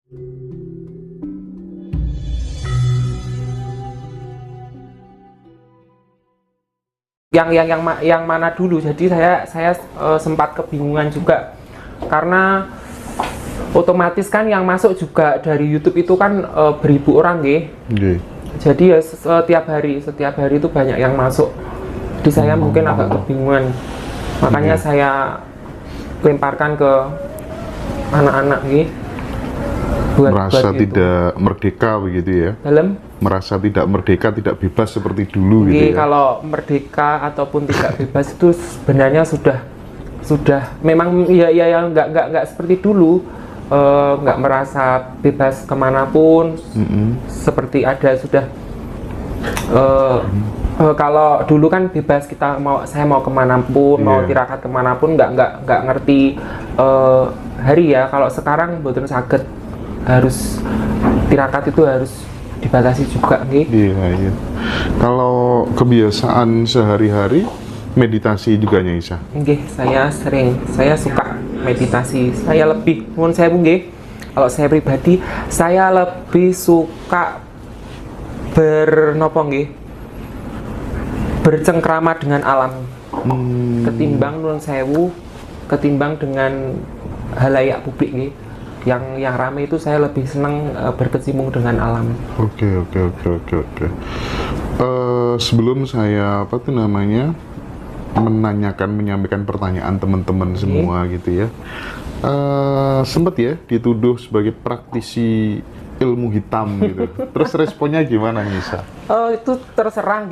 Yang mana dulu. Jadi saya sempat kebingungan juga karena otomatis kan yang masuk juga dari YouTube itu kan beribu orang jadi ya setiap hari itu banyak yang masuk. Jadi saya mungkin agak kebingungan, makanya saya lemparkan ke anak-anak merasa tidak merdeka begitu ya, merasa tidak merdeka, tidak bebas seperti dulu gitu ya. Kalau merdeka ataupun tidak bebas itu sebenarnya sudah memang ya nggak seperti dulu, nggak merasa bebas kemanapun, seperti ada sudah kalau dulu kan bebas, saya mau kemanapun, mau tirakat kemanapun, nggak ngerti hari ya. Kalau sekarang betul sakit, harus tirakat itu harus dibatasi juga Iya. Kalau kebiasaan sehari-hari meditasi juga Isa? Saya suka meditasi. Saya lebih, kalau saya pribadi, saya lebih suka bercengkrama dengan alam ketimbang dengan halayak publik yang ramai itu. Saya lebih senang berkecimpung dengan alam. Oke. Sebelum saya menyampaikan pertanyaan teman-teman semua gitu ya, sempat ya dituduh sebagai praktisi ilmu hitam gitu. Terus responnya gimana Isa? Itu terserah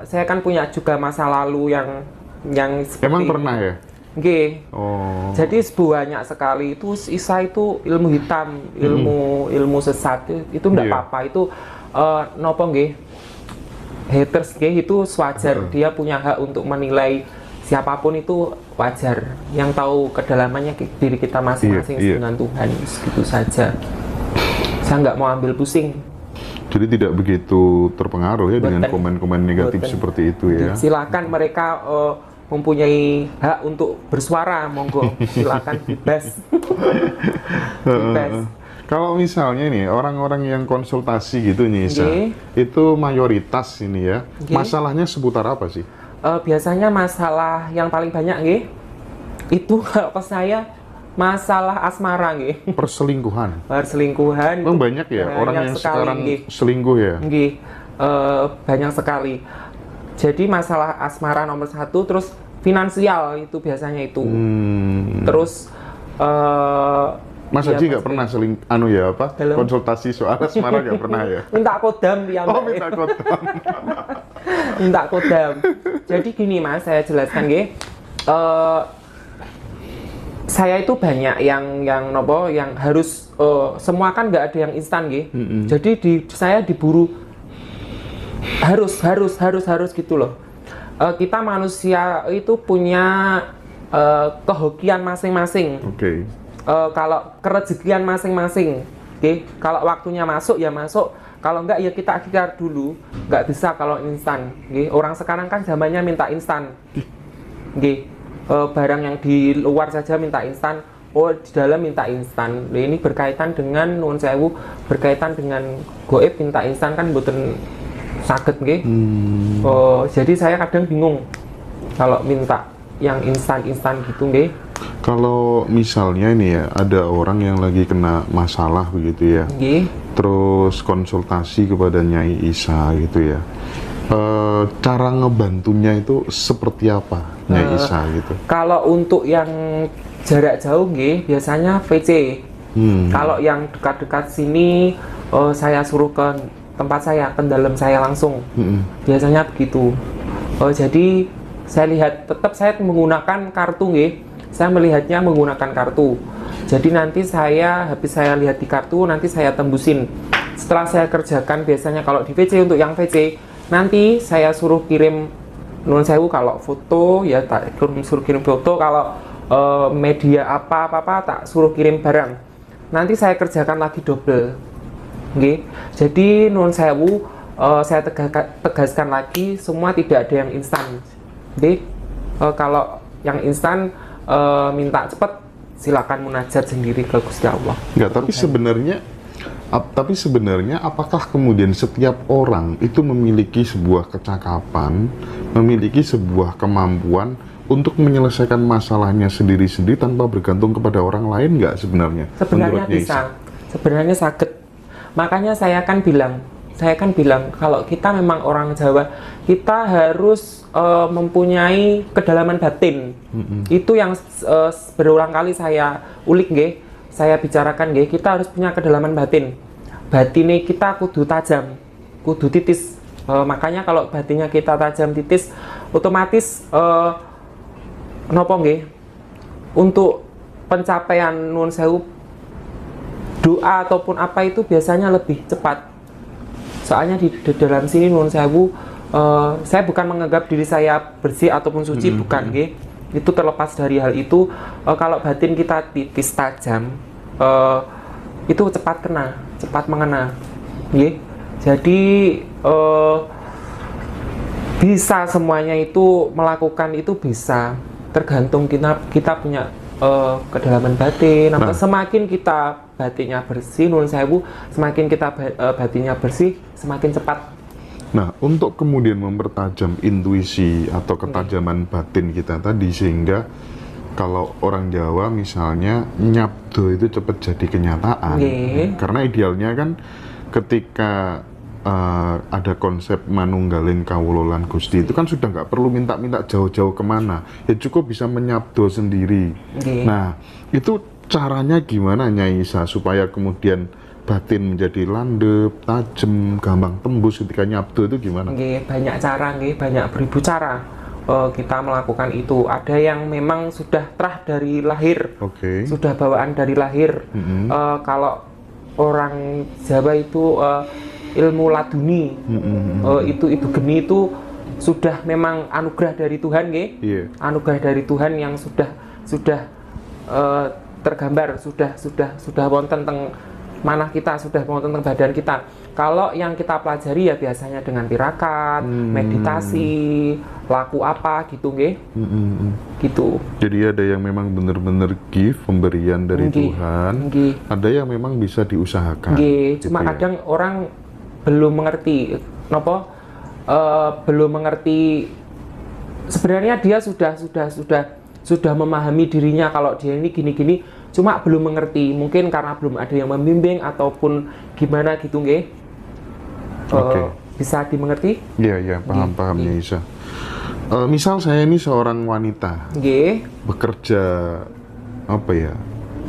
saya kan punya juga masa lalu yang seperti emang pernah ya? Jadi banyak sekali itu Isa itu ilmu hitam, ilmu sesat itu enggak apa-apa, itu haters itu wajar, dia punya hak untuk menilai siapapun, itu wajar. Yang tahu kedalamannya diri kita masing-masing dengan Tuhan, gitu saja. Saya nggak mau ambil pusing. Jadi tidak begitu terpengaruh ya dengan komen-komen negatif seperti itu ya. Silakan mereka mempunyai hak untuk bersuara, monggo, silakan bebas. Bebas. Kalau misalnya nih orang-orang yang konsultasi gitu nih Isa, itu mayoritas ini ya, masalahnya seputar apa sih? Biasanya masalah yang paling banyak itu kalau ke saya masalah asmara Perselingkuhan. Memang banyak ya orang yang sekali, sekarang selingkuh ya? Banyak sekali. Jadi masalah asmara nomor satu, terus finansial itu biasanya itu. Terus Mas Haji nggak pernah konsultasi soal asmara nggak pernah ya? Minta kodam dia. Minta kodam. Minta kodam. Jadi gini Mas, saya jelaskan saya itu banyak yang harus semua kan nggak ada yang instan Jadi saya diburu harus gitu loh. Kita manusia itu punya kehokian masing-masing. Kalau kerezekian masing-masing, kalau waktunya masuk ya masuk, kalau enggak ya kita ikhtiar dulu. Nggak bisa kalau instan. Orang sekarang kan zamannya minta instan. Barang yang di luar saja minta instan, di dalam minta instan. Ini berkaitan dengan nuwun sewu, berkaitan dengan goib minta instan kan mboten saged jadi saya kadang bingung kalau minta yang instan gitu Kalau misalnya ini ya, ada orang yang lagi kena masalah begitu ya, terus konsultasi kepada Nyai Isa gitu ya, cara ngebantunya itu seperti apa Nyai Isa gitu? Kalau untuk yang jarak jauh biasanya VC. Kalau yang dekat-dekat sini saya suruh ke tempat saya, ke dalam saya langsung. Biasanya begitu. Jadi saya lihat, tetap saya menggunakan kartu Saya melihatnya menggunakan kartu. Jadi nanti habis saya lihat di kartu, nanti saya tembusin. Setelah saya kerjakan, biasanya kalau di VC, untuk yang VC, nanti saya suruh kirim nuwun sewu, kalau foto ya tak suruh kirim foto, kalau media apa tak suruh kirim barang. Nanti saya kerjakan lagi double. Jadi nuwun sewu, saya tegaskan lagi, semua tidak ada yang instan. Kalau yang instan minta cepet, silakan munajat sendiri ke Gusti Allah. Enggak, tapi sebenarnya apakah kemudian setiap orang itu memiliki sebuah kecakapan, memiliki sebuah kemampuan untuk menyelesaikan masalahnya sendiri-sendiri tanpa bergantung kepada orang lain nggak sebenarnya? Sebenarnya bisa, sebenarnya sakit. Makanya saya kan bilang kalau kita memang orang Jawa, kita harus mempunyai kedalaman batin. Itu yang berulang kali saya ulik nggih, saya bicarakan nggih, kita harus punya kedalaman batin. Batine kita kudu tajam, kudu titis. Makanya kalau batinnya kita tajam titis, otomatis nopo nggih, untuk pencapaian nuwun sewu doa ataupun apa itu biasanya lebih cepat. Soalnya di dalam sini nuwun sewu, saya bukan menganggap diri saya bersih ataupun suci, bukan nggih. Itu terlepas dari hal itu, kalau batin kita titis tajam, itu cepat mengena nggih. Jadi bisa semuanya itu melakukan itu bisa, tergantung kita punya kedalaman batin. Nah, semakin kita batinnya bersih nuwun sewu, semakin kita batinnya bersih, semakin cepat. Nah, untuk kemudian mempertajam intuisi atau ketajaman batin kita tadi, sehingga kalau orang Jawa misalnya nyabdo itu cepat jadi kenyataan. Karena idealnya kan ketika ada konsep manunggaling kawulolan Gusti itu kan sudah nggak perlu minta-minta jauh-jauh kemana, ya cukup bisa menyabdo sendiri. Nah, itu caranya gimana Nyai Isa supaya kemudian batin menjadi landep, tajam, gampang tembus ketika nyabdo itu gimana? Banyak cara, banyak beribu cara kita melakukan itu. Ada yang memang sudah terah dari lahir, sudah bawaan dari lahir. Kalau orang Jawa itu ilmu laduni, itu geni itu sudah memang anugerah dari Tuhan, anugerah dari Tuhan yang sudah tergambar, sudah wonten teng manah kita, sudah wonten teng badan kita. Kalau yang kita pelajari ya biasanya dengan tirakat, meditasi, laku apa gitu nggih. Gitu. Jadi ada yang memang benar-benar gift, pemberian dari Tuhan. Ada yang memang bisa diusahakan. Cuma kadang orang belum mengerti belum mengerti sebenarnya dia sudah memahami dirinya kalau dia ini gini-gini, cuma belum mengerti, mungkin karena belum ada yang membimbing ataupun gimana gitu nggih. Bisa dimengerti? Iya, paham Nyai Isa. Misal saya ini seorang wanita bekerja apa ya,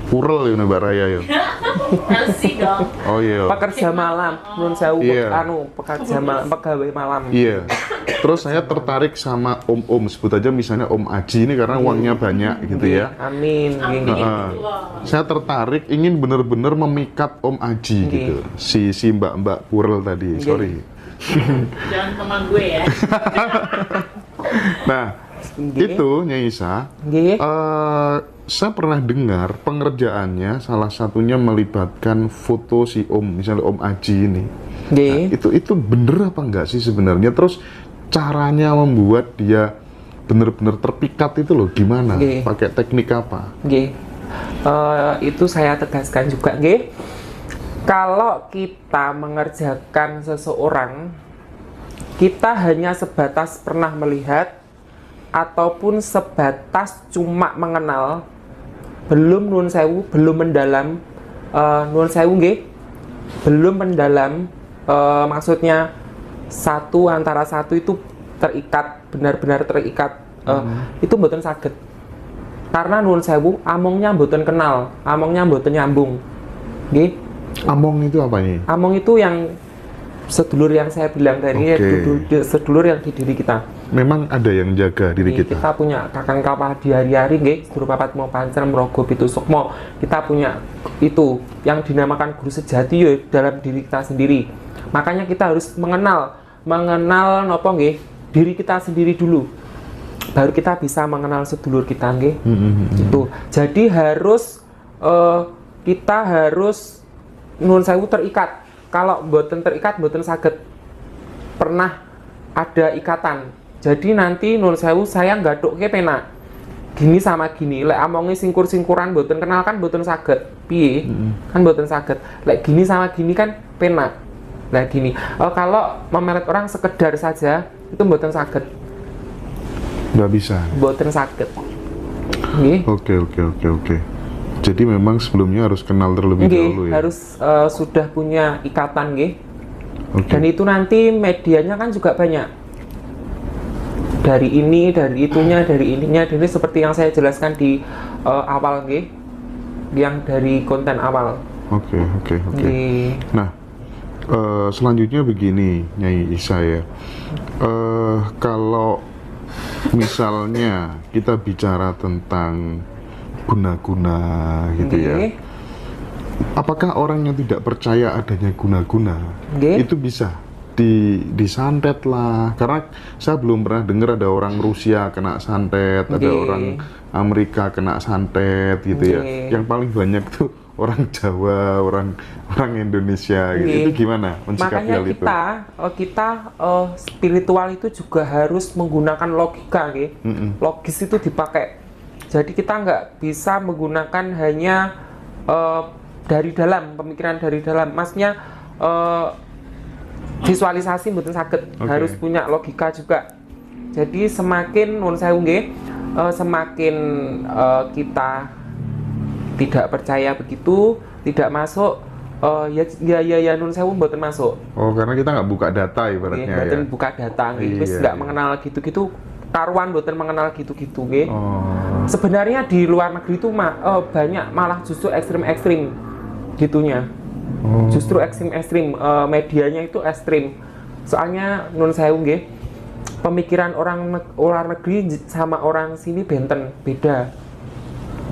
purel ya Mbak Raya ya. Oh iya. Pekerja malam, nuwun sewu, pegawai malam. Iya. Terus saya tertarik sama om-om, sebut aja misalnya Om Aji ini karena uangnya banyak gitu ya. Amin. Saya tertarik ingin benar-benar memikat Om Aji gitu. Si mbak-mbak purel tadi, sorry. Jangan teman gue ya. Nah, itu Nyai Isa, saya pernah dengar pengerjaannya salah satunya melibatkan foto si Om, misalnya Om Aji ini. Nah, itu bener apa enggak sih sebenarnya? Terus caranya membuat dia benar-benar terpikat itu loh gimana? Pakai teknik apa? Itu saya tegaskan juga, kalau kita mengerjakan seseorang, kita hanya sebatas pernah melihat ataupun sebatas cuma mengenal, belum nuwun sewu, belum mendalam, nuwun sewu belum mendalam, maksudnya antara satu itu terikat, benar-benar terikat, itu mboten saged. Karena nuwun sewu, amongnya mboten kenal, amongnya mboten nyambung. Among itu apa nih? Among itu yang sedulur yang saya bilang tadi, sedulur yang di diri kita. Memang ada yang jaga diri kita. Kita punya kakang kapah di hari-hari, sedulur papat mau pancer merogo pitu sukmo. Kita punya itu yang dinamakan guru sejati dalam diri kita sendiri. Makanya kita harus mengenal nopo diri kita sendiri dulu. Baru kita bisa mengenal sedulur kita Itu. Jadi kita harus nuwun sewu terikat. Kalau mboten terikat, mboten saged pernah ada ikatan. Jadi nanti nuwun sewu saya nggadukke pena. gini sama gini. Lek amonge singkur-singkuran mboten kenal kan mboten saged. Piye? Kan mboten saged. Lek gini sama gini kan penak. Lah gini. Kalau memelet orang sekedar saja itu mboten saged. Nggak bisa. Mboten saged. Nggih. Oke. Jadi memang sebelumnya harus kenal terlebih dahulu ya. Harus sudah punya ikatan nggih. Dan itu nanti medianya kan juga banyak. Dari ini, dari itunya, dari ininya, dari seperti yang saya jelaskan di awal nggih. Yang dari konten awal. Oke. Nah, selanjutnya begini, Nyai Isa ya. Kalau misalnya kita bicara tentang guna-guna gitu ya, apakah orang yang tidak percaya adanya guna-guna itu bisa disantet lah? Karena saya belum pernah dengar ada orang Rusia kena santet, ada orang Amerika kena santet gitu ya. Yang paling banyak tuh orang Jawa, orang Indonesia gitu. Itu gimana mensikapi hal itu? Makanya kita spiritual itu juga harus menggunakan logika, logis itu dipakai. Jadi kita nggak bisa menggunakan hanya dari dalam, pemikiran dari dalam. Maksudnya visualisasi mboten saged, harus punya logika juga. Jadi semakin nuwun sewu nggih, semakin kita tidak percaya begitu, tidak masuk, ya nuwun sewu mboten masuk. Oh, karena kita nggak buka data ibaratnya ya. Mboten buka data nggih, wis nggak mengenal gitu-gitu. Karuan mboten mengenal gitu-gitu nggih. Sebenarnya di luar negeri itu banyak malah justru ekstrim-ekstrim gitunya. Justru ekstrim-ekstrim, medianya itu ekstrim. Soalnya nun sewu nggih, pemikiran orang luar negeri sama orang sini benten beda.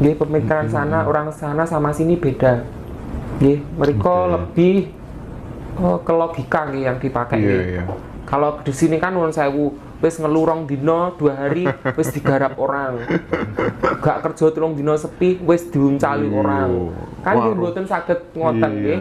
Nggih, pemikiran orang sana sama sini beda. Nggih, mereka lebih ke logika nggih yang dipakai. Kalau di sini kan nun sewu, wis ngelurong dino 2 hari wis digarap orang. Gak kerja 3 dino sepi wis diuncali orang. Kan nggih mboten saged ngoten nggih.